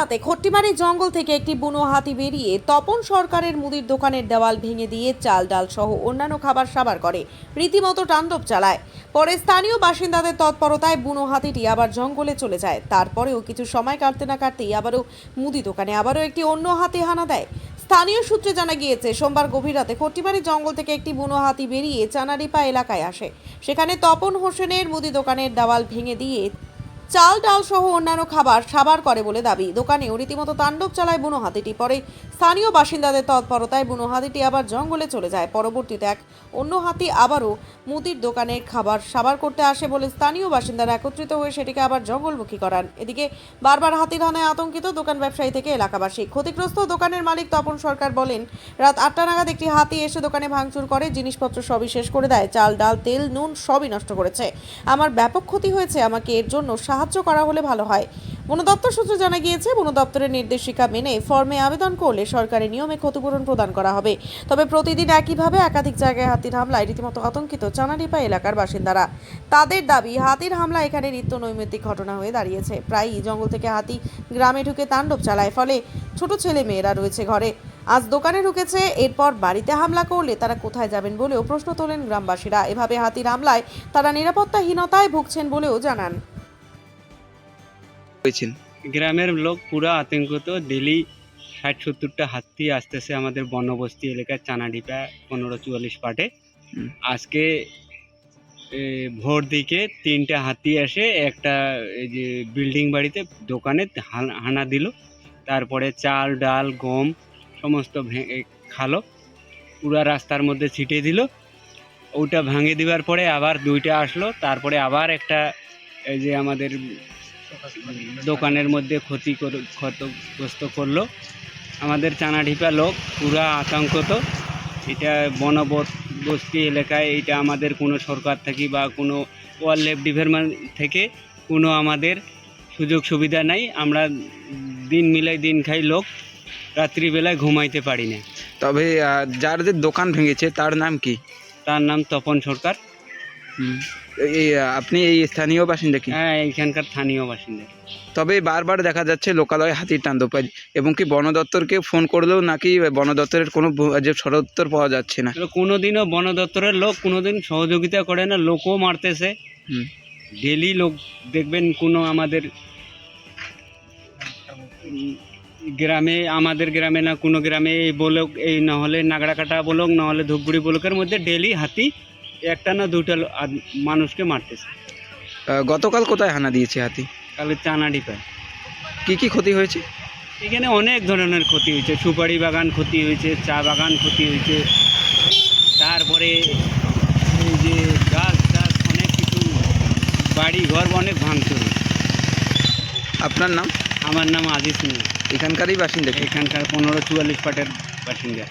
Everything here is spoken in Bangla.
রাতে খট্টিমারি জঙ্গল থেকে একটি বুনো হাতি বেরিয়ে তপন সরকারের মুদির দোকানের দেওয়াল ভেঙে দিয়ে চাল ডাল সহ অন্যান্য খাবার সাবার করে রীতিমতো তাণ্ডব চালায়। পরে স্থানীয় বাসিন্দাদের তৎপরতায় বুনো হাতিটি আবার জঙ্গলে চলে যায়। তারপরেও কিছু সময় কাটতে না কাটতেই আবারও মুদি দোকানে আবারও একটি অন্য হাতি হানা দেয়। স্থানীয় সূত্রে জানা গিয়েছে, সোমবার গভীর রাতে খট্টিমারি জঙ্গল থেকে একটি বুনো হাতি বেরিয়ে চানাডিপা এলাকায় আসে। সেখানে তপন হোসেনের মুদি দোকানের দেওয়াল ভেঙে দিয়ে চাল ডাল সহ অন্যান্য খাবার সাবার করে বলে দাবি। দোকানেও রীতিমতো তাণ্ডব চালায় বুনো হাতিটি। পরে স্থানীয় বাসিন্দাদের তৎপরতায় বুনো হাতিটি আবার জঙ্গলে চলে যায়। পরবর্তীতে এক অন্য হাতি আবারও মুদির দোকানে খাবার সাবার করতে আসে বলে স্থানীয় বাসিন্দারা একত্রিত হয়ে সেটিকে আবার জঙ্গলমুখী করান। এদিকে বারবার হাতির হানায় আতঙ্কিত দোকান ব্যবসায়ী থেকে এলাকাবাসী। ক্ষতিগ্রস্ত দোকানের মালিক তপন সরকার বলেন, রাত 8টা নাগাদ একটি হাতি এসে দোকানে ভাঙচুর করে, জিনিসপত্র সবই শেষ করে দেয়। চাল ডাল তেল নুন সবই নষ্ট করেছে। আমার ব্যাপক ক্ষতি হয়েছে, আমাকে এর জন্য সাহায্য করা হলে ভালো হয়। বন দপ্তর সূত্রে জানা গিয়েছে, বন দপ্তরের নির্দেশিকা মেনে ফর্মে আবেদন করলে সরকারি নিয়মে ক্ষতিপূরণ প্রদান করা হবে। তবে প্রতিদিন একইভাবে একাধিক জায়গায় হাতির হামলায় রীতিমতো আতঙ্কিত চানাডিপা এলাকার বাসিন্দারা। তাদের দাবি, হাতির হামলা এখানে নিত্য নৈমিত্তিক ঘটনা হয়ে দাঁড়িয়েছে। প্রায়ই জঙ্গল থেকে হাতি গ্রামে ঢুকে তাণ্ডব চালায়, ফলে ছোট ছেলে মেয়েরা রয়েছে ঘরে, আজ দোকানে ঢুকেছে, এরপর বাড়িতে হামলা করলে তারা কোথায় যাবেন বলেও প্রশ্ন তোলেন গ্রামবাসীরা। এভাবে হাতির হামলায় তারা নিরাপত্তাহীনতায় ভুগছেন বলেও জানান। গ্রামের লোক পুরো আতঙ্কিত। ডেলি 60-70টা হাতি আসতেছে আমাদের বনবস্তি এলাকায় চানাডিপা 1544 পাটে। আজকে ভোর দিকে 3টা হাতি এসে একটা এই যে বিল্ডিং বাড়িতে দোকানে হানা দিল। তারপরে চাল ডাল গম সমস্ত খালো, পুরা রাস্তার মধ্যে ছিটিয়ে দিল। ওটা ভাঙে দেওয়ার পরে আবার 2টা আসলো। তারপরে আবার একটা এই যে আমাদের দোকানের মধ্যে ক্ষতিগ্রস্ত করলো। আমাদের চানাডিপা লোক পুরা আতঙ্কিত। এটা বনবস্তি এলাকায়, এটা আমাদের কোনো সরকার থেকে বা কোনো ওয়াইল্ড লাইফ ডিপার্টমেন্ট থেকে কোনো আমাদের সুযোগ সুবিধা নাই। আমরা দিন মিলাই দিন খাই লোক, রাত্রিবেলায় ঘুমাইতে পারি না। তবে যার যে দোকান ভেঙেছে তার নাম কি? তার নাম তপন সরকার। আপনি এই স্থানীয় বাসিন্দা কি? হ্যাঁ, এইখানকার স্থানীয় বাসিন্দা। তবে বারবার দেখা যাচ্ছে লোকালয়ে হাতির তাণ্ডব, এবং কি বন দপ্তরকে ফোন করলেও নাকি বন দপ্তরের কোনো যে সদুত্তর পাওয়া যাচ্ছে না। কোনোদিনও বন দপ্তরের লোক কোনোদিন সহযোগিতা করে না, লোকও মারতেছে। ডেলি লোক দেখবেন কোনো আমাদের গ্রামে, আমাদের গ্রামে না কোনো গ্রামে এই বলক, এই না হলে নাগড়াকাটা বলক, না হলে ধূপগুড়ি বলকের মধ্যে ডেলি হাতি একটা না 2টা মানুষকে মারতেছে। গতকাল কোথায় হানা দিয়েছে হাতি? কালে চানাডিপায়। কি কি ক্ষতি হয়েছে? এখানে অনেক ধরনের ক্ষতি হয়েছে। সুপারি বাগান ক্ষতি হয়েছে, চা বাগান ক্ষতি হয়েছে, তারপরে এই যে গাছ টাছ অনেক কিছু, বাড়ি ঘর অনেক ভাঙচুর। আপনার নাম? আমার নাম আজিজ মিয়া, এখানকারই বাসিন্দা? এখানকার 1544 পাটের বাসিন্দা।